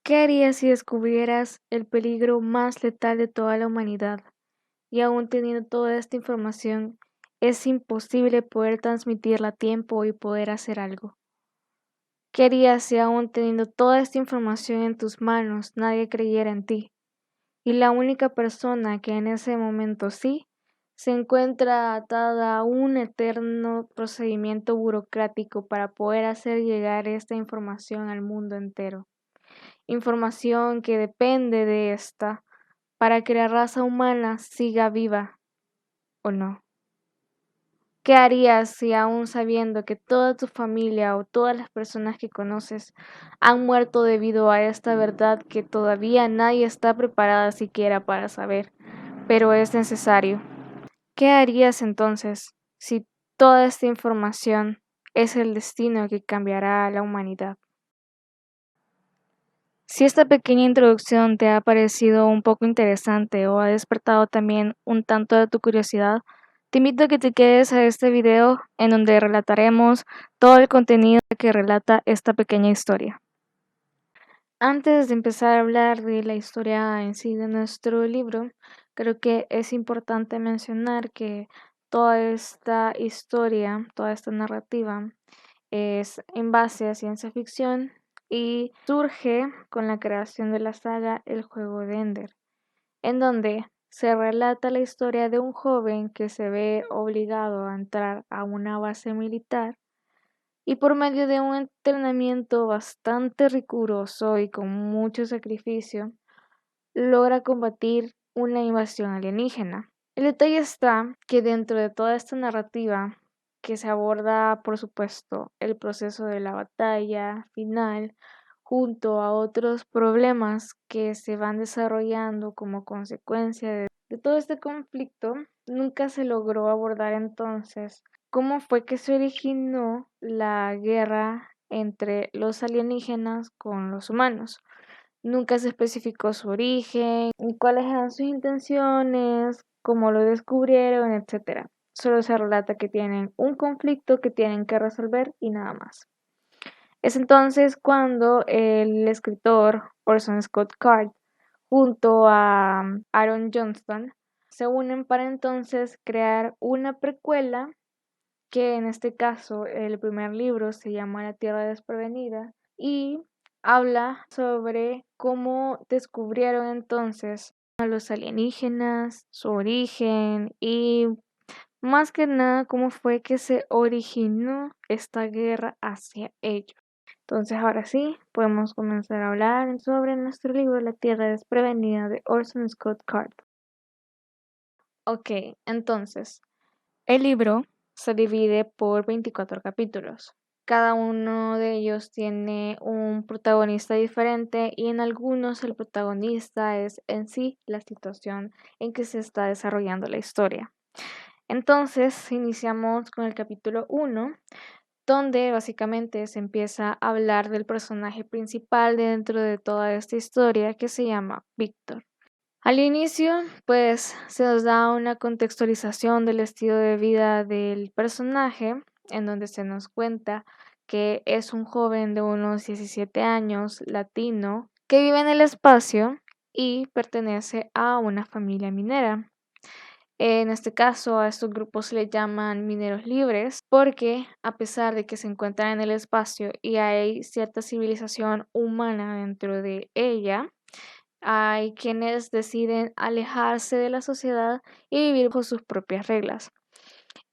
¿Qué harías si descubrieras el peligro más letal de toda la humanidad y aún teniendo toda esta información, es imposible poder transmitirla a tiempo y poder hacer algo? ¿Qué harías si aún teniendo toda esta información en tus manos nadie creyera en ti? Y la única persona que en ese momento sí se encuentra atada a un eterno procedimiento burocrático para poder hacer llegar esta información al mundo entero. Información que depende de esta para que la raza humana siga viva o no. ¿Qué harías si aún sabiendo que toda tu familia o todas las personas que conoces han muerto debido a esta verdad que todavía nadie está preparada siquiera para saber, pero es necesario? ¿Qué harías entonces si toda esta información es el destino que cambiará a la humanidad? Si esta pequeña introducción te ha parecido un poco interesante o ha despertado también un tanto de tu curiosidad, te invito a que te quedes a este video en donde relataremos todo el contenido que relata esta pequeña historia. Antes de empezar a hablar de la historia en sí de nuestro libro, creo que es importante mencionar que toda esta historia, toda esta narrativa, es en base a ciencia ficción y surge con la creación de la saga El juego de Ender, en donde se relata la historia de un joven que se ve obligado a entrar a una base militar y por medio de un entrenamiento bastante riguroso y con mucho sacrificio, logra combatir una invasión alienígena. El detalle está que dentro de toda esta narrativa, que se aborda, por supuesto, el proceso de la batalla final, junto a otros problemas que se van desarrollando como consecuencia de todo este conflicto, nunca se logró abordar entonces cómo fue que se originó la guerra entre los alienígenas con los humanos. Nunca se especificó su origen, ni cuáles eran sus intenciones, cómo lo descubrieron, etcétera. Solo se relata que tienen un conflicto que tienen que resolver y nada más. Es entonces cuando el escritor Orson Scott Card junto a Aaron Johnston se unen para entonces crear una precuela que en este caso el primer libro se llama La Tierra Desprevenida y habla sobre cómo descubrieron entonces a los alienígenas, su origen y más que nada cómo fue que se originó esta guerra hacia ellos. Entonces ahora sí, podemos comenzar a hablar sobre nuestro libro La Tierra Desprevenida de Orson Scott Card. Ok, entonces, el libro se divide por 24 capítulos. Cada uno de ellos tiene un protagonista diferente y en algunos el protagonista es en sí la situación en que se está desarrollando la historia. Entonces, iniciamos con el capítulo 1, donde básicamente se empieza a hablar del personaje principal dentro de toda esta historia que se llama Víctor. Al inicio, pues se nos da una contextualización del estilo de vida del personaje, en donde se nos cuenta que es un joven de unos 17 años, latino, que vive en el espacio y pertenece a una familia minera. En este caso, a estos grupos se les llaman mineros libres porque a pesar de que se encuentran en el espacio y hay cierta civilización humana dentro de ella, hay quienes deciden alejarse de la sociedad y vivir bajo sus propias reglas.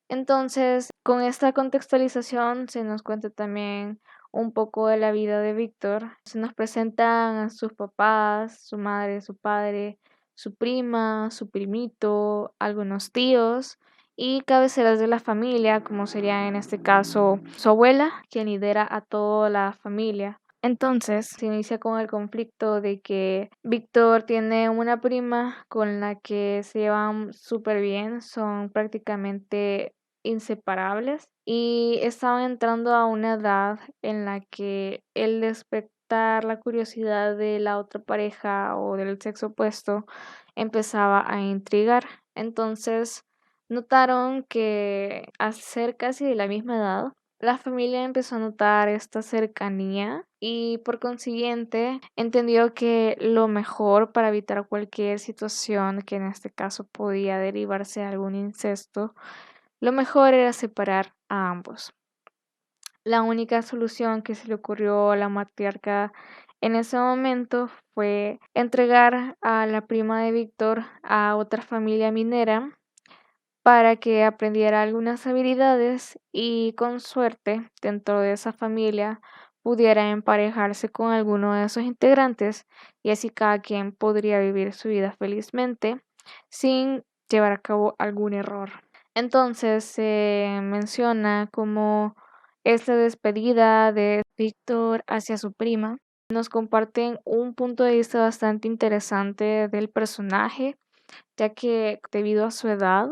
Entonces, con esta contextualización se nos cuenta también un poco de la vida de Víctor. Se nos presentan a sus papás, su madre, su padre, su prima, su primito, algunos tíos y cabeceras de la familia, como sería en este caso su abuela, quien lidera a toda la familia. Entonces se inicia con el conflicto de que Víctor tiene una prima con la que se llevan súper bien, son prácticamente inseparables y estaban entrando a una edad en la que el despertar la curiosidad de la otra pareja o del sexo opuesto empezaba a intrigar. Entonces notaron que al ser casi de la misma edad, La familia empezó a notar esta cercanía y por consiguiente entendió que lo mejor para evitar cualquier situación que en este caso podía derivarse de algún incesto, lo mejor era separar a ambos. La única solución que se le ocurrió a la matriarca en ese momento fue entregar a la prima de Víctor a otra familia minera para que aprendiera algunas habilidades y con suerte dentro de esa familia pudiera emparejarse con alguno de sus integrantes y así cada quien podría vivir su vida felizmente sin llevar a cabo algún error. Entonces se menciona como esta despedida de Víctor hacia su prima. Nos comparten un punto de vista bastante interesante del personaje, ya que debido a su edad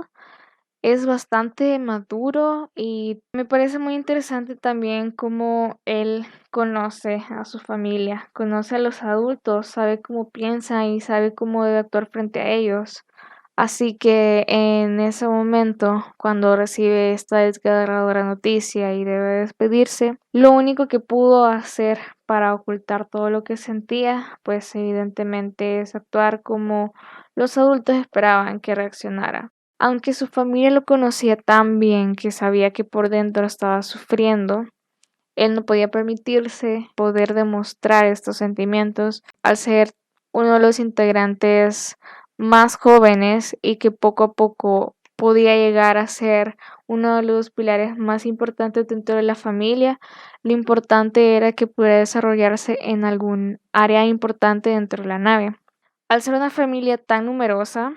es bastante maduro y me parece muy interesante también cómo él conoce a su familia, conoce a los adultos, sabe cómo piensan y sabe cómo debe actuar frente a ellos. Así que en ese momento, cuando recibe esta desgarradora noticia y debe despedirse, lo único que pudo hacer para ocultar todo lo que sentía, pues evidentemente es actuar como los adultos esperaban que reaccionara. Aunque su familia lo conocía tan bien que sabía que por dentro estaba sufriendo, él no podía permitirse poder demostrar estos sentimientos al ser uno de los integrantes más jóvenes y que poco a poco podía llegar a ser uno de los pilares más importantes dentro de la familia. Lo importante era que pudiera desarrollarse en algún área importante dentro de la nave. Al ser una familia tan numerosa,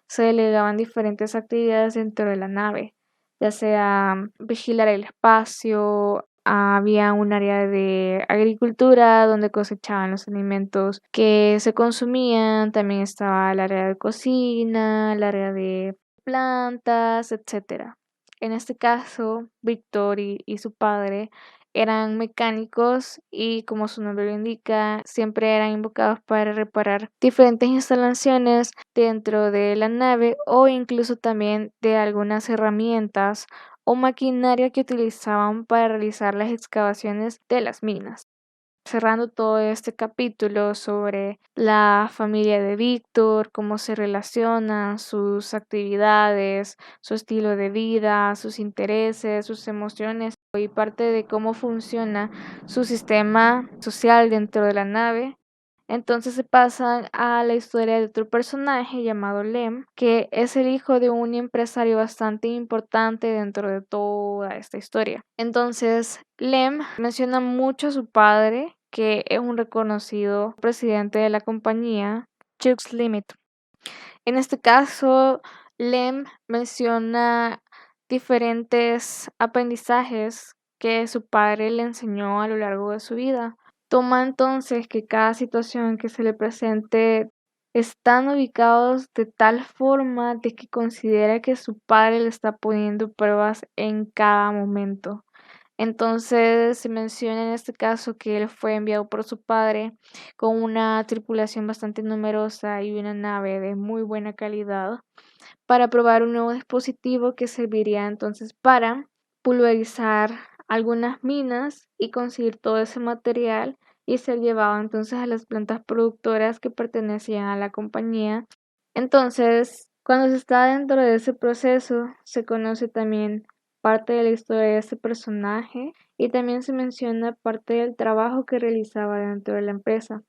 se delegaban diferentes actividades dentro de la nave, ya sea vigilar el espacio, había un área de agricultura donde cosechaban los alimentos que se consumían, también estaba el área de cocina, el área de plantas, etcétera. En este caso, Víctor y su padre eran mecánicos y como su nombre lo indica, siempre eran invocados para reparar diferentes instalaciones dentro de la nave o incluso también de algunas herramientas o maquinaria que utilizaban para realizar las excavaciones de las minas. Cerrando todo este capítulo sobre la familia de Víctor, cómo se relacionan, sus actividades, su estilo de vida, sus intereses, sus emociones y parte de cómo funciona su sistema social dentro de la nave. Entonces se pasan a la historia de otro personaje llamado Lem, que es el hijo de un empresario bastante importante dentro de toda esta historia. Entonces Lem menciona mucho a su padre, que es un reconocido presidente de la compañía Chuck's Limit. En este caso, Lem menciona diferentes aprendizajes que su padre le enseñó a lo largo de su vida. Toma entonces que cada situación que se le presente están ubicados de tal forma de que considera que su padre le está poniendo pruebas en cada momento. Entonces se menciona en este caso que él fue enviado por su padre con una tripulación bastante numerosa y una nave de muy buena calidad para probar un nuevo dispositivo que serviría entonces para pulverizar algunas minas y conseguir todo ese material y ser llevado entonces a las plantas productoras que pertenecían a la compañía. Entonces, cuando se está dentro de ese proceso, se conoce también parte de la historia de este personaje y también se menciona parte del trabajo que realizaba dentro de la empresa.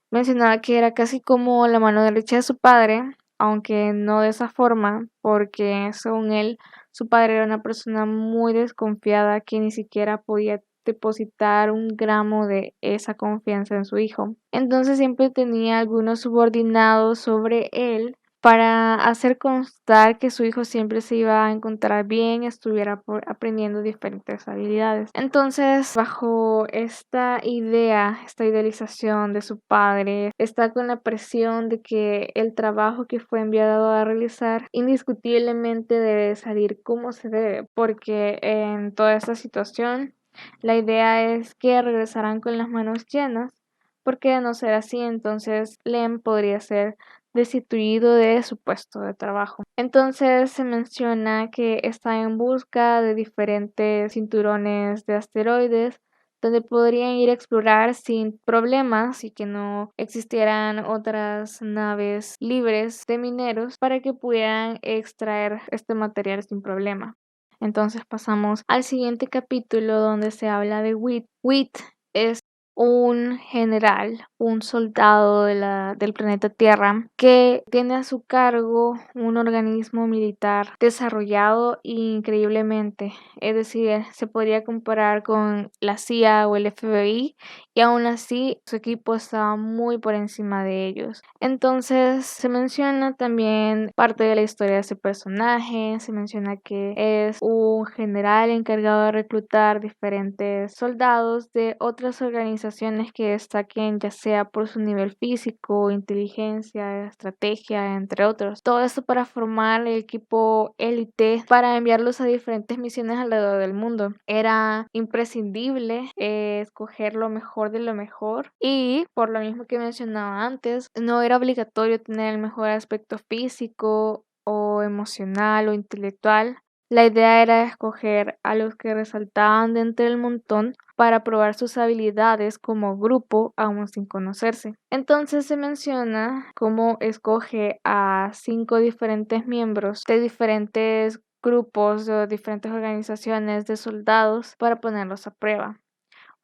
Mencionaba que era casi como la mano derecha de su padre, aunque no de esa forma, porque según él, su padre era una persona muy desconfiada que ni siquiera podía depositar un gramo de esa confianza en su hijo. Entonces siempre tenía algunos subordinados sobre él para hacer constar que su hijo siempre se iba a encontrar bien, estuviera aprendiendo diferentes habilidades. Entonces, bajo esta idea, esta idealización de su padre, está con la presión de que el trabajo que fue enviado a realizar indiscutiblemente debe salir como se debe, porque en toda esta situación la idea es que regresarán con las manos llenas, porque de no ser así, entonces Lem podría ser destituido de su puesto de trabajo. Entonces se menciona que está en busca de diferentes cinturones de asteroides donde podrían ir a explorar sin problemas y que no existieran otras naves libres de mineros para que pudieran extraer este material sin problema. Entonces pasamos al siguiente capítulo donde se habla de Whit. Whit es un general, un soldado del planeta Tierra que tiene a su cargo un organismo militar desarrollado increíblemente. Es decir, se podría comparar con la CIA o el FBI y aún así su equipo estaba muy por encima de ellos. Entonces se menciona también parte de la historia de ese personaje, se menciona que es un general encargado de reclutar diferentes soldados de otras organizaciones que destaquen ya sea por su nivel físico, inteligencia, estrategia, entre otros. Todo esto para formar el equipo élite para enviarlos a diferentes misiones alrededor del mundo. Era imprescindible escoger lo mejor de lo mejor y por lo mismo que mencionaba antes, no era obligatorio tener el mejor aspecto físico o emocional o intelectual. La idea era escoger a los que resaltaban de entre el montón para probar sus habilidades como grupo aún sin conocerse. Entonces se menciona cómo escoge a 5 diferentes miembros de diferentes grupos de diferentes organizaciones de soldados para ponerlos a prueba.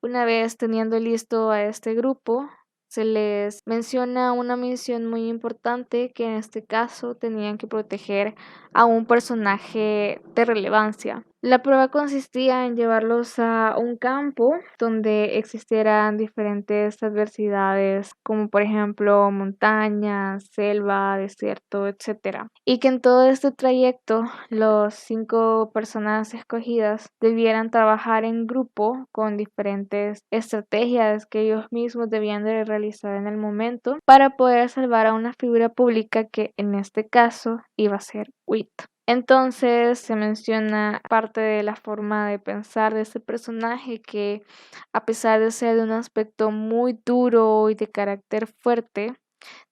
Una vez teniendo listo a este grupo, se les menciona una misión muy importante que en este caso tenían que proteger a un personaje de relevancia. La prueba consistía en llevarlos a un campo donde existieran diferentes adversidades, como por ejemplo montañas, selva, desierto, etc. Y que en todo este trayecto los 5 personas escogidas debieran trabajar en grupo con diferentes estrategias que ellos mismos debían de realizar en el momento para poder salvar a una figura pública que en este caso iba a ser Whit. Entonces se menciona parte de la forma de pensar de este personaje que a pesar de ser de un aspecto muy duro y de carácter fuerte,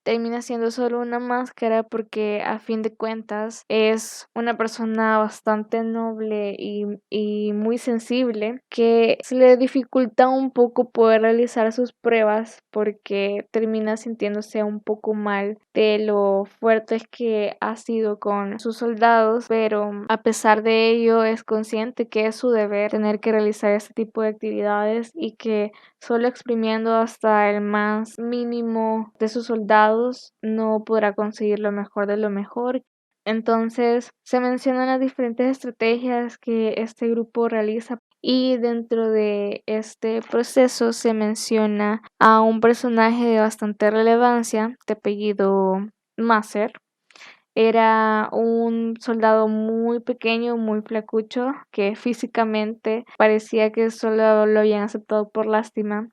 termina siendo solo una máscara porque a fin de cuentas es una persona bastante noble y muy sensible que se le dificulta un poco poder realizar sus pruebas porque termina sintiéndose un poco mal de lo fuertes que ha sido con sus soldados, pero a pesar de ello es consciente que es su deber tener que realizar este tipo de actividades y que solo exprimiendo hasta el más mínimo de sus soldados no podrá conseguir lo mejor de lo mejor. Entonces se mencionan las diferentes estrategias que este grupo realiza y dentro de este proceso se menciona a un personaje de bastante relevancia de apellido Maser. Era un soldado muy pequeño, muy flacucho, que físicamente parecía que solo lo habían aceptado por lástima,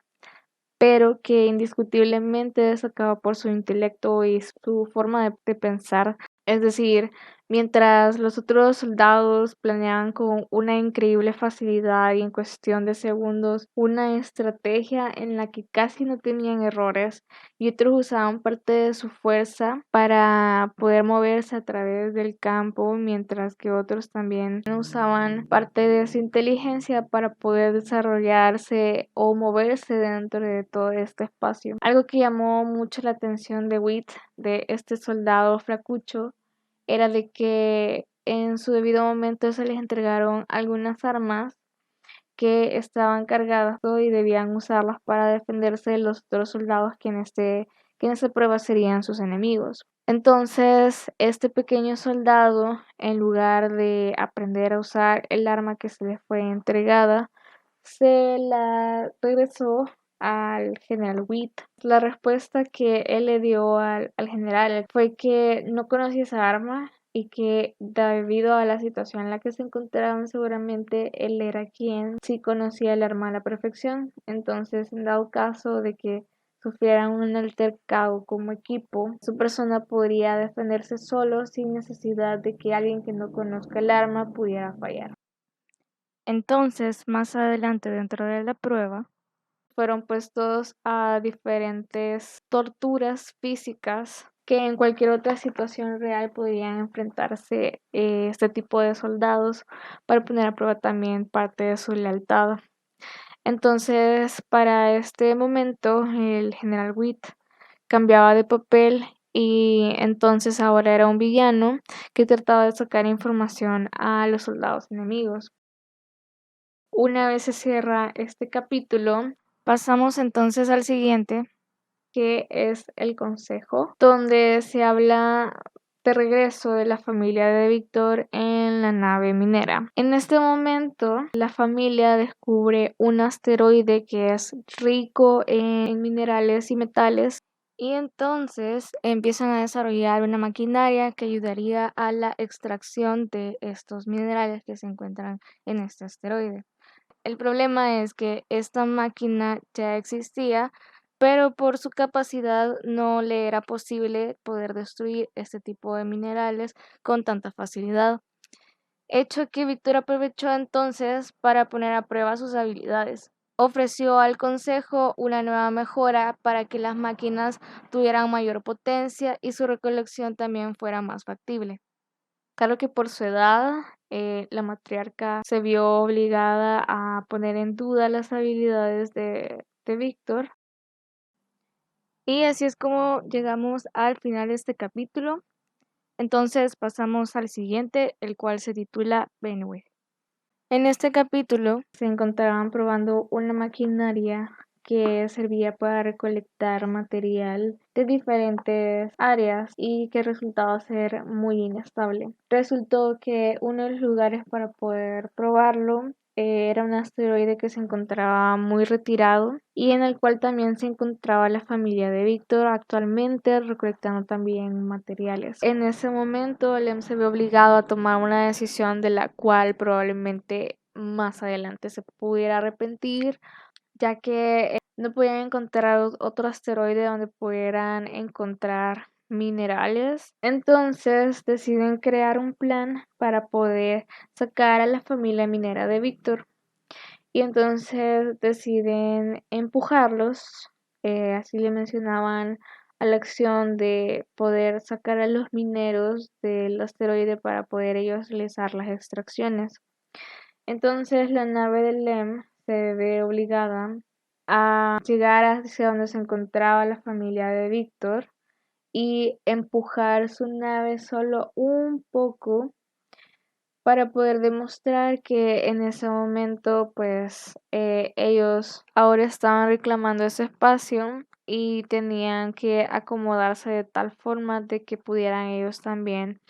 pero que indiscutiblemente destacaba por su intelecto y su forma de pensar. Es decir, mientras los otros soldados planeaban con una increíble facilidad y en cuestión de segundos una estrategia en la que casi no tenían errores y otros usaban parte de su fuerza para poder moverse a través del campo, mientras que otros también usaban parte de su inteligencia para poder desarrollarse o moverse dentro de todo este espacio. Algo que llamó mucho la atención de Witt, de este soldado flacucho, era de que en su debido momento se les entregaron algunas armas que estaban cargadas y debían usarlas para defenderse de los otros soldados que en esta prueba serían sus enemigos. Entonces, este pequeño soldado, en lugar de aprender a usar el arma que se le fue entregada, se la regresó al general Witt. La respuesta que él le dio al general fue que no conocía esa arma y que debido a la situación en la que se encontraban seguramente él era quien sí conocía el arma a la perfección. Entonces, en dado caso de que sufrieran un altercado como equipo, su persona podría defenderse solo sin necesidad de que alguien que no conozca el arma pudiera fallar. Entonces, más adelante dentro de la prueba, fueron puestos a diferentes torturas físicas que en cualquier otra situación real podrían enfrentarse este tipo de soldados para poner a prueba también parte de su lealtad. Entonces, para este momento, el general Witt cambiaba de papel y entonces ahora era un villano que trataba de sacar información a los soldados enemigos. Una vez se cierra este capítulo, pasamos entonces al siguiente, que es el consejo, donde se habla de regreso de la familia de Víctor en la nave minera. En este momento, la familia descubre un asteroide que es rico en minerales y metales y entonces empiezan a desarrollar una maquinaria que ayudaría a la extracción de estos minerales que se encuentran en este asteroide. El problema es que esta máquina ya existía, pero por su capacidad no le era posible poder destruir este tipo de minerales con tanta facilidad, hecho que Víctor aprovechó entonces para poner a prueba sus habilidades. Ofreció al consejo una nueva mejora para que las máquinas tuvieran mayor potencia y su recolección también fuera más factible. Claro que por su edad, la matriarca se vio obligada a poner en duda las habilidades de Víctor. Y así es como llegamos al final de este capítulo. Entonces pasamos al siguiente, el cual se titula Benway. En este capítulo se encontraban probando una maquinaria que servía para recolectar material de diferentes áreas y que resultaba ser muy inestable. Resultó que uno de los lugares para poder probarlo era un asteroide que se encontraba muy retirado y en el cual también se encontraba la familia de Víctor actualmente recolectando también materiales. En ese momento Lem se ve obligado a tomar una decisión de la cual probablemente más adelante se pudiera arrepentir, ya que no podían encontrar otro asteroide donde pudieran encontrar minerales. Entonces deciden crear un plan para poder sacar a la familia minera de Víctor. Y entonces deciden empujarlos, así le mencionaban a la acción de poder sacar a los mineros del asteroide para poder ellos realizar las extracciones. Entonces la nave de Lem se ve obligada a llegar hacia donde se encontraba la familia de Víctor y empujar su nave solo un poco para poder demostrar que en ese momento pues ellos ahora estaban reclamando ese espacio y tenían que acomodarse de tal forma de que pudieran ellos también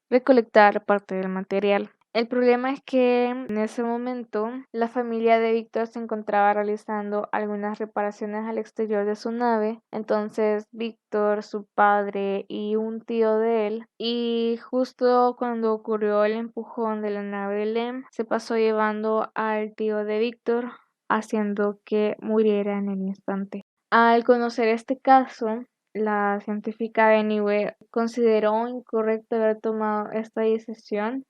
recolectar parte del material. El problema es que en ese momento la familia de Víctor se encontraba realizando algunas reparaciones al exterior de su nave, entonces Víctor, su padre y un tío de él, y justo cuando ocurrió el empujón de la nave de Lem, se pasó llevando al tío de Víctor, haciendo que muriera en el instante. Al conocer este caso, la científica Benniwe consideró incorrecto haber tomado esta decisión,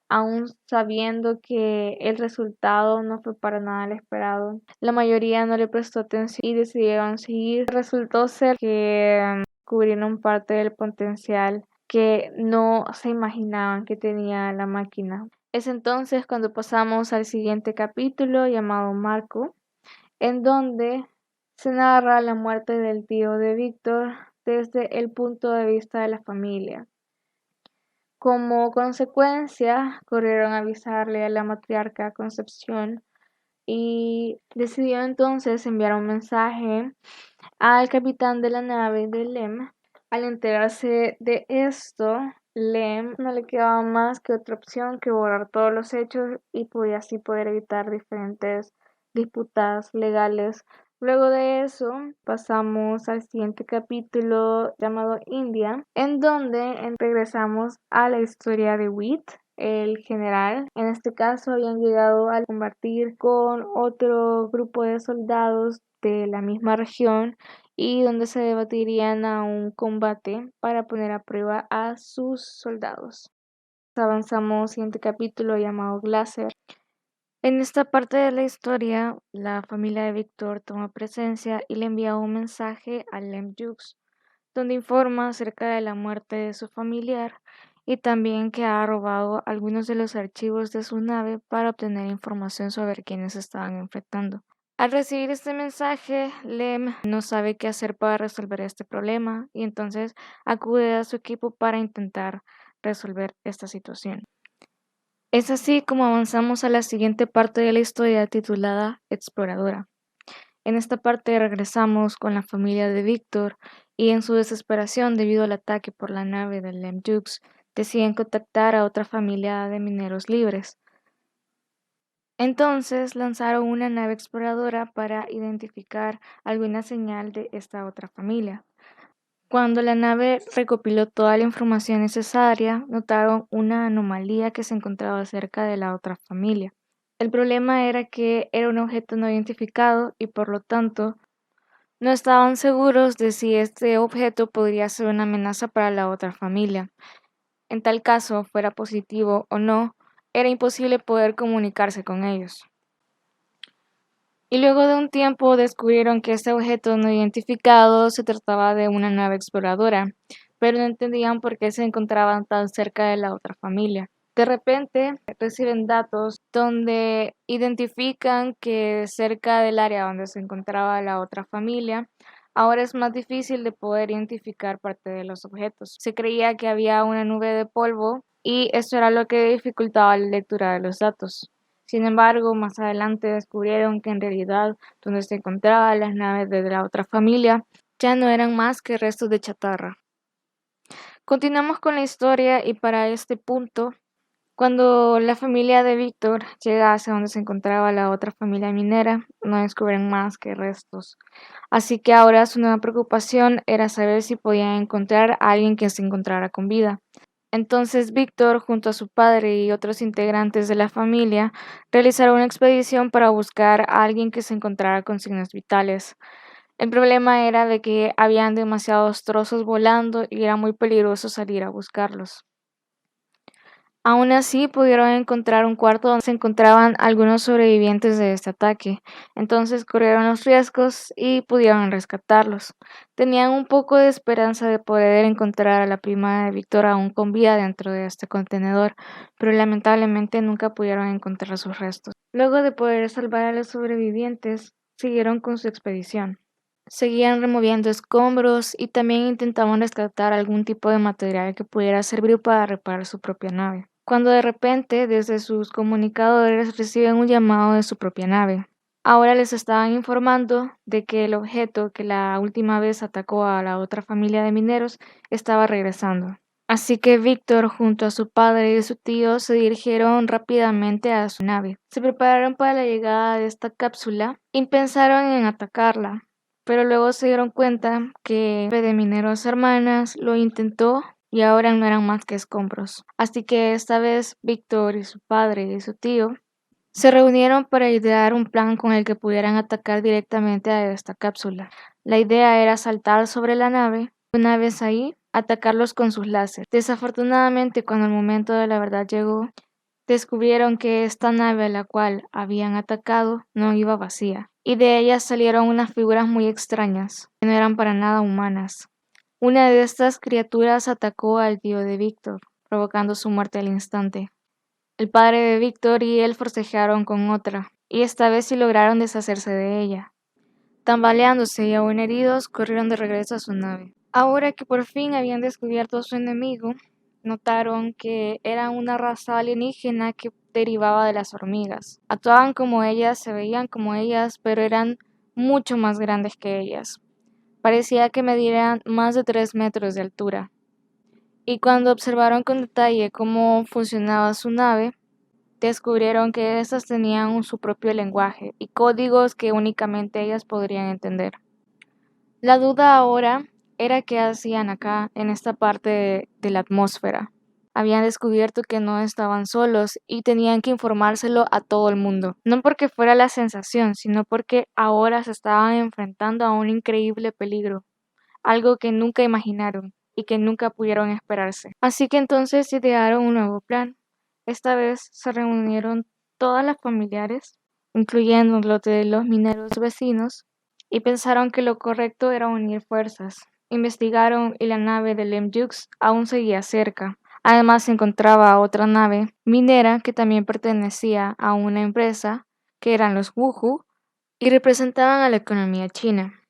aun sabiendo que el resultado no fue para nada el esperado. La mayoría no le prestó atención y decidieron seguir. Resultó ser que descubrieron parte del potencial que no se imaginaban que tenía la máquina. Es entonces cuando pasamos al siguiente capítulo llamado Marco, en donde se narra la muerte del tío de Víctor desde el punto de vista de la familia. Como consecuencia, corrieron a avisarle a la matriarca Concepción y decidió entonces enviar un mensaje al capitán de la nave de Lem. Al enterarse de esto, Lem no le quedaba más que otra opción que borrar todos los hechos y podía así poder evitar diferentes disputas legales. Luego de eso, pasamos al siguiente capítulo llamado India, en donde regresamos a la historia de Witt, el general. En este caso habían llegado a combatir con otro grupo de soldados de la misma región y donde se debatirían a un combate para poner a prueba a sus soldados. Avanzamos al siguiente capítulo llamado Glaser. En esta parte de la historia, la familia de Víctor toma presencia y le envía un mensaje a Lem Jux, donde informa acerca de la muerte de su familiar y también que ha robado algunos de los archivos de su nave para obtener información sobre quienes estaban enfrentando. Al recibir este mensaje, Lem no sabe qué hacer para resolver este problema y entonces acude a su equipo para intentar resolver esta situación. Es así como avanzamos a la siguiente parte de la historia titulada Exploradora. En esta parte regresamos con la familia de Víctor y en su desesperación debido al ataque por la nave de Lem Jukes, deciden contactar a otra familia de mineros libres. Entonces lanzaron una nave exploradora para identificar alguna señal de esta otra familia. Cuando la nave recopiló toda la información necesaria, notaron una anomalía que se encontraba cerca de la otra familia. El problema era que era un objeto no identificado y por lo tanto no estaban seguros de si este objeto podría ser una amenaza para la otra familia. En tal caso, fuera positivo o no, era imposible poder comunicarse con ellos. Y luego de un tiempo descubrieron que este objeto no identificado se trataba de una nave exploradora, pero no entendían por qué se encontraban tan cerca de la otra familia. De repente reciben datos donde identifican que cerca del área donde se encontraba la otra familia, ahora es más difícil de poder identificar parte de los objetos. Se creía que había una nube de polvo y esto era lo que dificultaba la lectura de los datos. Sin embargo, más adelante descubrieron que en realidad donde se encontraban las naves de la otra familia ya no eran más que restos de chatarra. Continuamos con la historia y para este punto, cuando la familia de Víctor llega hacia donde se encontraba la otra familia minera, no descubren más que restos. Así que ahora su nueva preocupación era saber si podían encontrar a alguien que se encontrara con vida. Entonces Víctor, junto a su padre y otros integrantes de la familia, realizaron una expedición para buscar a alguien que se encontrara con signos vitales. El problema era de que habían demasiados trozos volando y era muy peligroso salir a buscarlos. Aún así, pudieron encontrar un cuarto donde se encontraban algunos sobrevivientes de este ataque. Entonces corrieron los riesgos y pudieron rescatarlos. Tenían un poco de esperanza de poder encontrar a la prima de Víctor aún con vida dentro de este contenedor, pero lamentablemente nunca pudieron encontrar sus restos. Luego de poder salvar a los sobrevivientes, siguieron con su expedición. Seguían removiendo escombros y también intentaban rescatar algún tipo de material que pudiera servir para reparar su propia nave. Cuando de repente desde sus comunicadores reciben un llamado de su propia nave. Ahora les estaban informando de que el objeto que la última vez atacó a la otra familia de mineros estaba regresando. Así que Víctor junto a su padre y su tío se dirigieron rápidamente a su nave. Se prepararon para la llegada de esta cápsula y pensaron en atacarla, pero luego se dieron cuenta que de Mineros Hermanas lo intentó y ahora no eran más que escombros. Así que esta vez Víctor y su padre y su tío se reunieron para idear un plan con el que pudieran atacar directamente a esta cápsula. La idea era saltar sobre la nave, una vez ahí, atacarlos con sus láseres. Desafortunadamente, cuando el momento de la verdad llegó, descubrieron que esta nave a la cual habían atacado no iba vacía, y de ella salieron unas figuras muy extrañas, que no eran para nada humanas. Una de estas criaturas atacó al tío de Víctor, provocando su muerte al instante. El padre de Víctor y él forcejearon con otra, y esta vez sí lograron deshacerse de ella. Tambaleándose y aún heridos, corrieron de regreso a su nave. Ahora que por fin habían descubierto a su enemigo, notaron que era una raza alienígena que derivaba de las hormigas. Actuaban como ellas, se veían como ellas, pero eran mucho más grandes que ellas. Parecía que medían más de 3 metros de altura. Y cuando observaron con detalle cómo funcionaba su nave, descubrieron que estas tenían su propio lenguaje y códigos que únicamente ellas podrían entender. La duda ahora era qué hacían acá, en esta parte de la atmósfera. Habían descubierto que no estaban solos y tenían que informárselo a todo el mundo. No porque fuera la sensación, sino porque ahora se estaban enfrentando a un increíble peligro, algo que nunca imaginaron y que nunca pudieron esperarse. Así que entonces idearon un nuevo plan. Esta vez se reunieron todas las familiares, incluyendo los de los mineros vecinos, y pensaron que lo correcto era unir fuerzas. investigaron y la nave de Lem Yux aún seguía cerca. Además se encontraba otra nave minera que también pertenecía a una empresa, que eran los Wuhu, y representaban a la economía china.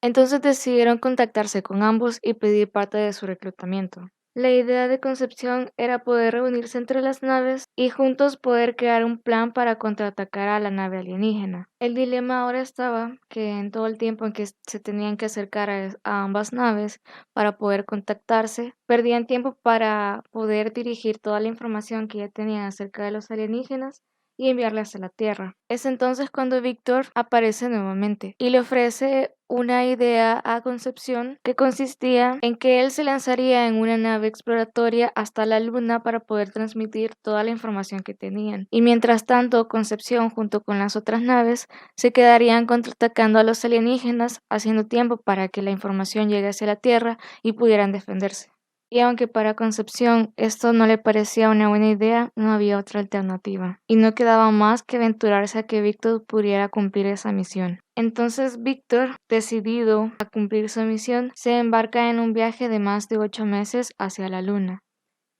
Entonces decidieron contactarse con ambos y pedir parte de su reclutamiento. La idea de Concepción era poder reunirse entre las naves y juntos poder crear un plan para contraatacar a la nave alienígena. El dilema ahora estaba que en todo el tiempo en que se tenían que acercar a ambas naves para poder contactarse, perdían tiempo para poder dirigir toda la información que ya tenían acerca de los alienígenas y enviarlas a la Tierra. Es entonces cuando Víctor aparece nuevamente y le ofrece una idea a Concepción que consistía en que él se lanzaría en una nave exploratoria hasta la Luna para poder transmitir toda la información que tenían. Y mientras tanto, Concepción junto con las otras naves se quedarían contraatacando a los alienígenas, haciendo tiempo para que la información llegue hacia la Tierra y pudieran defenderse. Y aunque para Concepción esto no le parecía una buena idea, no había otra alternativa, y no quedaba más que aventurarse a que Víctor pudiera cumplir esa misión. Entonces Víctor, decidido a cumplir su misión, se embarca en un viaje de más de 8 meses hacia la Luna.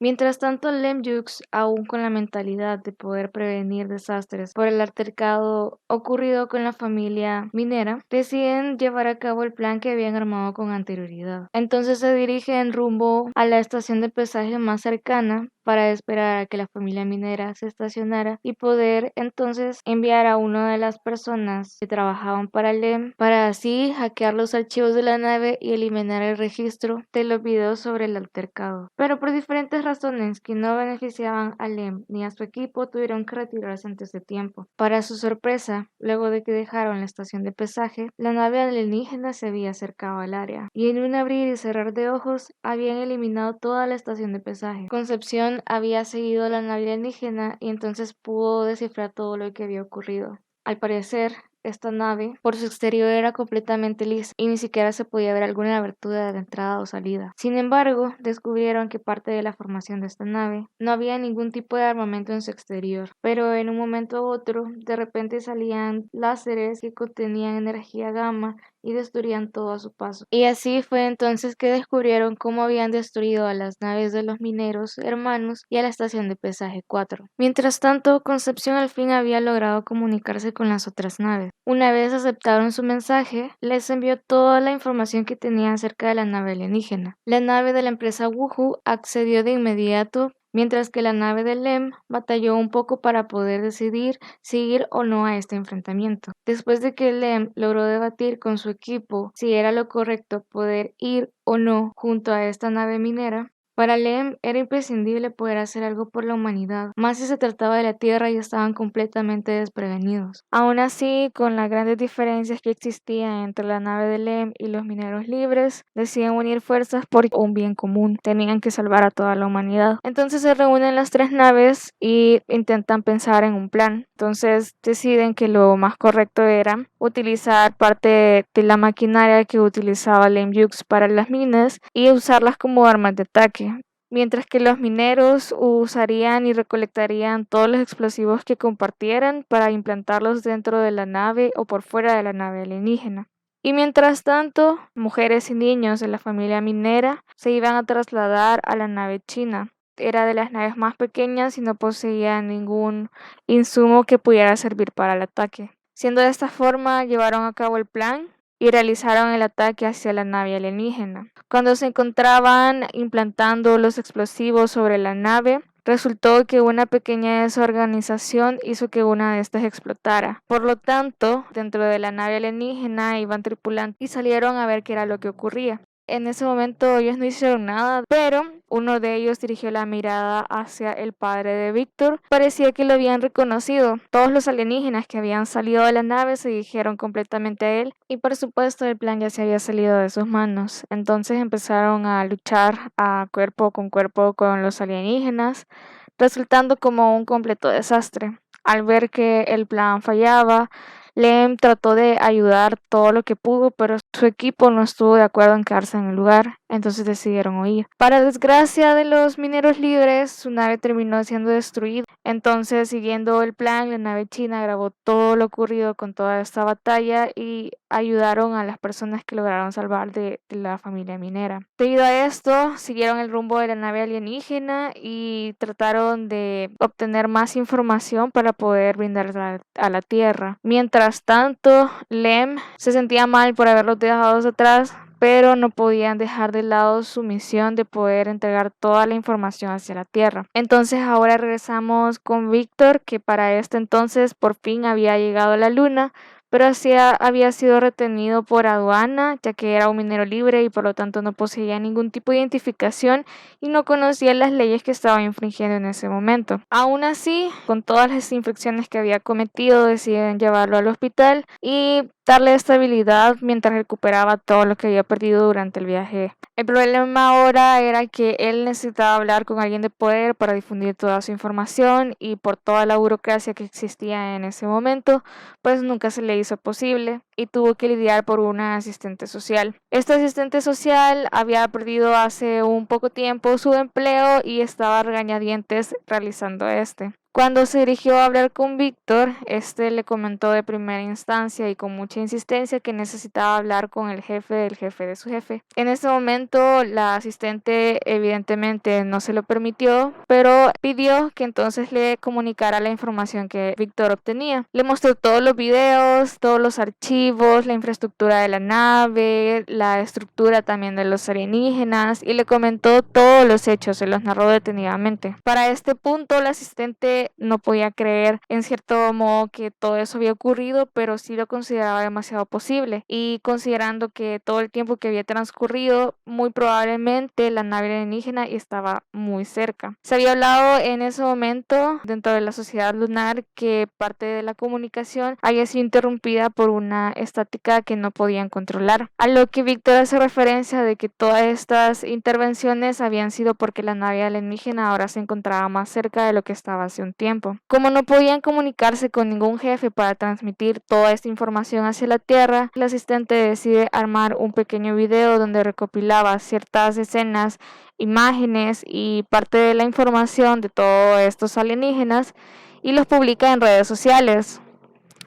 Mientras tanto, Lem Yux, aún con la mentalidad de poder prevenir desastres por el altercado ocurrido con la familia minera, deciden llevar a cabo el plan que habían armado con anterioridad. Entonces se dirigen rumbo a la estación de pesaje más cercana para esperar a que la familia minera se estacionara y poder entonces enviar a una de las personas que trabajaban para Lem para así hackear los archivos de la nave y eliminar el registro de los videos sobre el altercado. Pero por diferentes razones que no beneficiaban a Lem ni a su equipo, tuvieron que retirarse antes de tiempo. Para su sorpresa, luego de que dejaron la estación de pesaje, la nave alienígena se había acercado al área y en un abrir y cerrar de ojos habían eliminado toda la estación de pesaje. Concepción había seguido a la nave alienígena y entonces pudo descifrar todo lo que había ocurrido. Al parecer, esta nave, por su exterior, era completamente lisa y ni siquiera se podía ver alguna abertura de entrada o salida. Sin embargo, descubrieron que parte de la formación de esta nave no había ningún tipo de armamento en su exterior, pero en un momento u otro, de repente salían láseres que contenían energía gamma y destruían todo a su paso. Y así fue entonces que descubrieron cómo habían destruido a las naves de los mineros hermanos y a la estación de pesaje 4. Mientras tanto, Concepción al fin había logrado comunicarse con las otras naves. Una vez aceptaron su mensaje, les envió toda la información que tenía acerca de la nave alienígena. La nave de la empresa Wuhu accedió de inmediato, mientras que la nave de Lem batalló un poco para poder decidir si ir o no a este enfrentamiento. Después de que Lem logró debatir con su equipo si era lo correcto poder ir o no junto a esta nave minera, para Lem era imprescindible poder hacer algo por la humanidad, más si se trataba de la Tierra y estaban completamente desprevenidos. Aún así, con las grandes diferencias que existían entre la nave de Lem y los mineros libres, deciden unir fuerzas por un bien común. Tenían que salvar a toda la humanidad. Entonces se reúnen las tres naves y intentan pensar en un plan. Entonces deciden que lo más correcto era utilizar parte de la maquinaria que utilizaba Lem Yux para las minas y usarlas como armas de ataque. Mientras que los mineros usarían y recolectarían todos los explosivos que compartieran para implantarlos dentro de la nave o por fuera de la nave alienígena. Y mientras tanto, mujeres y niños de la familia minera se iban a trasladar a la nave china. Era de las naves más pequeñas y no poseía ningún insumo que pudiera servir para el ataque. Siendo de esta forma, llevaron a cabo el plan y realizaron el ataque hacia la nave alienígena. Cuando se encontraban implantando los explosivos sobre la nave, resultó que una pequeña desorganización hizo que una de estas explotara. Por lo tanto, dentro de la nave alienígena iban tripulantes y salieron a ver qué era lo que ocurría. En ese momento ellos no hicieron nada, pero uno de ellos dirigió la mirada hacia el padre de Víctor. Parecía que lo habían reconocido. Todos los alienígenas que habían salido de la nave se dirigieron completamente a él y por supuesto el plan ya se había salido de sus manos. Entonces empezaron a luchar a cuerpo con los alienígenas, resultando como un completo desastre. Al ver que el plan fallaba, Lem trató de ayudar todo lo que pudo, pero su equipo no estuvo de acuerdo en quedarse en el lugar. entonces decidieron huir. Para desgracia de los mineros libres, su nave terminó siendo destruida. Entonces, siguiendo el plan, la nave china grabó todo lo ocurrido con toda esta batalla y ayudaron a las personas que lograron salvar de la familia minera. Debido a esto, siguieron el rumbo de la nave alienígena y trataron de obtener más información para poder brindarla a la Tierra. Mientras tanto, Lem se sentía mal por haberlos dejado atrás, pero no podían dejar de lado su misión de poder entregar toda la información hacia la Tierra. Entonces ahora regresamos con Víctor, que para este entonces por fin había llegado a la Luna, pero había sido retenido por aduana, ya que era un minero libre y por lo tanto no poseía ningún tipo de identificación y no conocía las leyes que estaba infringiendo en ese momento. Aún así, con todas las infracciones que había cometido, deciden llevarlo al hospital y darle estabilidad mientras recuperaba todo lo que había perdido durante el viaje. El problema ahora era que él necesitaba hablar con alguien de poder para difundir toda su información y por toda la burocracia que existía en ese momento, pues nunca se le hizo posible y tuvo que lidiar por una asistente social. Esta asistente social había perdido hace un poco tiempo su empleo y estaba a regañadientes realizando este. Cuando se dirigió a hablar con Víctor, este le comentó de primera instancia y con mucha insistencia que necesitaba hablar con el jefe del jefe de su jefe. En ese momento, la asistente evidentemente no se lo permitió, pero pidió que entonces le comunicara la información que Víctor obtenía. Le mostró todos los videos, todos los archivos, la infraestructura de la nave, la estructura también de los alienígenas y le comentó todos los hechos, se los narró detenidamente. Para este punto, la asistente no podía creer en cierto modo que todo eso había ocurrido, pero sí lo consideraba demasiado posible y considerando que todo el tiempo que había transcurrido, muy probablemente la nave alienígena estaba muy cerca. Se había hablado en ese momento dentro de la sociedad lunar que parte de la comunicación había sido interrumpida por una estática que no podían controlar, a lo que Víctor hace referencia de que todas estas intervenciones habían sido porque la nave alienígena ahora se encontraba más cerca de lo que estaba hace un tiempo. Como no podían comunicarse con ningún jefe para transmitir toda esta información hacia la Tierra, el asistente decide armar un pequeño video donde recopilaba ciertas escenas, imágenes y parte de la información de todos estos alienígenas y los publica en redes sociales.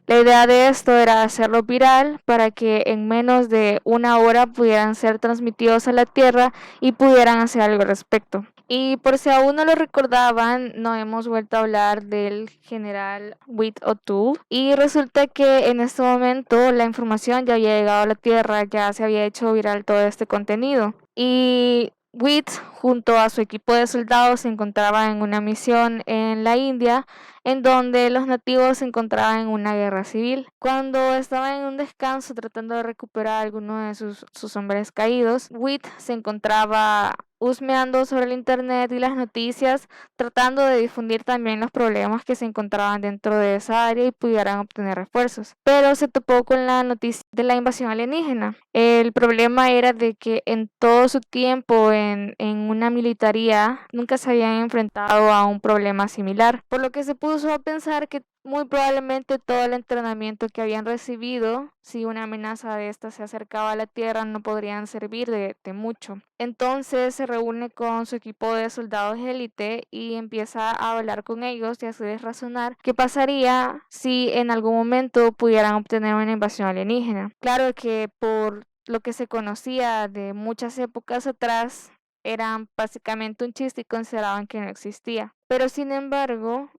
La idea de esto era hacerlo viral para que en menos de una hora pudieran ser transmitidos a la Tierra y pudieran hacer algo al respecto. Y por si aún no lo recordaban, no hemos vuelto a hablar del general Witt O'Toole. Y resulta que en este momento la información ya había llegado a la Tierra, ya se había hecho viral todo este contenido. Y Witt, junto a su equipo de soldados, se encontraba en una misión en la India, en donde los nativos se encontraban en una guerra civil. Cuando estaban en un descanso tratando de recuperar a algunos de sus hombres caídos, Witt se encontraba husmeando sobre el internet y las noticias, tratando de difundir también los problemas que se encontraban dentro de esa área y pudieran obtener refuerzos. Pero se topó con la noticia de la invasión alienígena. El problema era de que en todo su tiempo en una militaría nunca se habían enfrentado a un problema similar, por lo que se puso a pensar que muy probablemente todo el entrenamiento que habían recibido, si una amenaza de esta se acercaba a la Tierra, no podrían servir de mucho. Entonces se reúne con su equipo de soldados élite y empieza a hablar con ellos y a hacerles razonar qué pasaría si en algún momento pudieran obtener una invasión alienígena. Claro que por lo que se conocía de muchas épocas atrás, eran básicamente un chiste y consideraban que no existía. Pero sin embargo,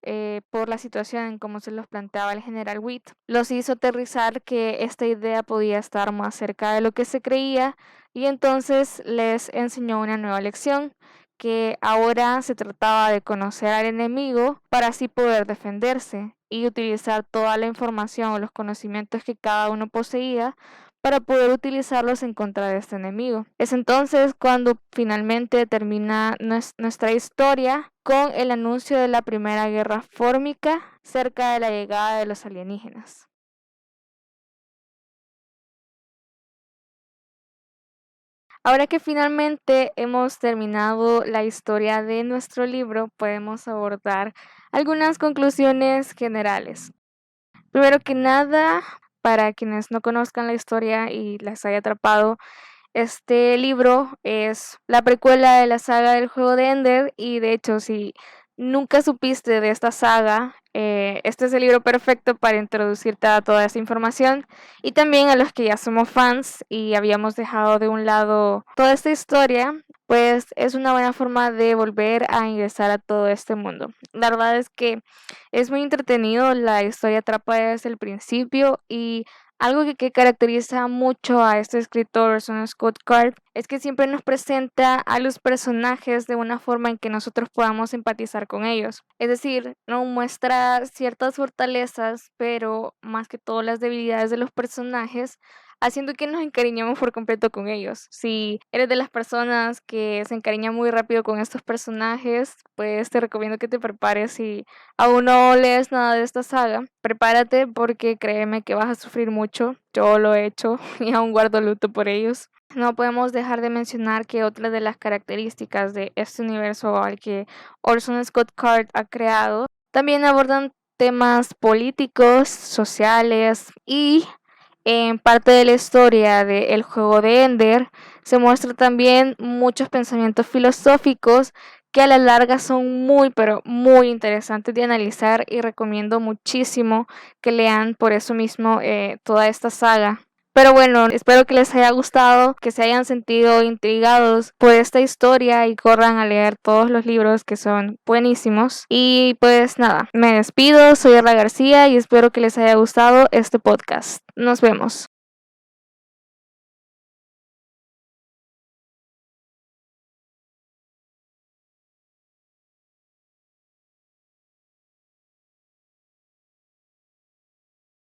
por la situación en cómo se los planteaba el general Witt, los hizo aterrizar que esta idea podía estar más cerca de lo que se creía y entonces les enseñó una nueva lección, que ahora se trataba de conocer al enemigo para así poder defenderse y utilizar toda la información o los conocimientos que cada uno poseía para poder utilizarlos en contra de este enemigo. Es entonces cuando finalmente termina nuestra historia con el anuncio de la Primera Guerra Fórmica cerca de la llegada de los alienígenas. Ahora que finalmente hemos terminado la historia de nuestro libro, podemos abordar algunas conclusiones generales. Primero que nada, para quienes no conozcan la historia y las haya atrapado, Este libro es la precuela de la saga del juego de Ender y de hecho si nunca supiste de esta saga, este es el libro perfecto para introducirte a toda esa información y también a los que ya somos fans y habíamos dejado de un lado toda esta historia, pues es una buena forma de volver a ingresar a todo este mundo. La verdad es que es muy entretenido, la historia atrapa desde el principio y algo que caracteriza mucho a este escritor, Orson Scott Card, es que siempre nos presenta a los personajes de una forma en que nosotros podamos empatizar con ellos. Es decir, nos muestra ciertas fortalezas, pero más que todo las debilidades de los personajes, haciendo que nos encariñemos por completo con ellos. Si eres de las personas que se encariñan muy rápido con estos personajes, pues te recomiendo que te prepares si aún no lees nada de esta saga. Prepárate porque créeme que vas a sufrir mucho. Yo lo he hecho y aún guardo luto por ellos. No podemos dejar de mencionar que otra de las características de este universo al que Orson Scott Card ha creado también abordan temas políticos, sociales y en parte de la historia del juego de Ender se muestra también muchos pensamientos filosóficos que a la larga son muy pero muy interesantes de analizar y recomiendo muchísimo que lean por eso mismo toda esta saga. Pero bueno, espero que les haya gustado, que se hayan sentido intrigados por esta historia y corran a leer todos los libros que son buenísimos. Y pues nada, me despido, soy Erla García y espero que les haya gustado este podcast. Nos vemos.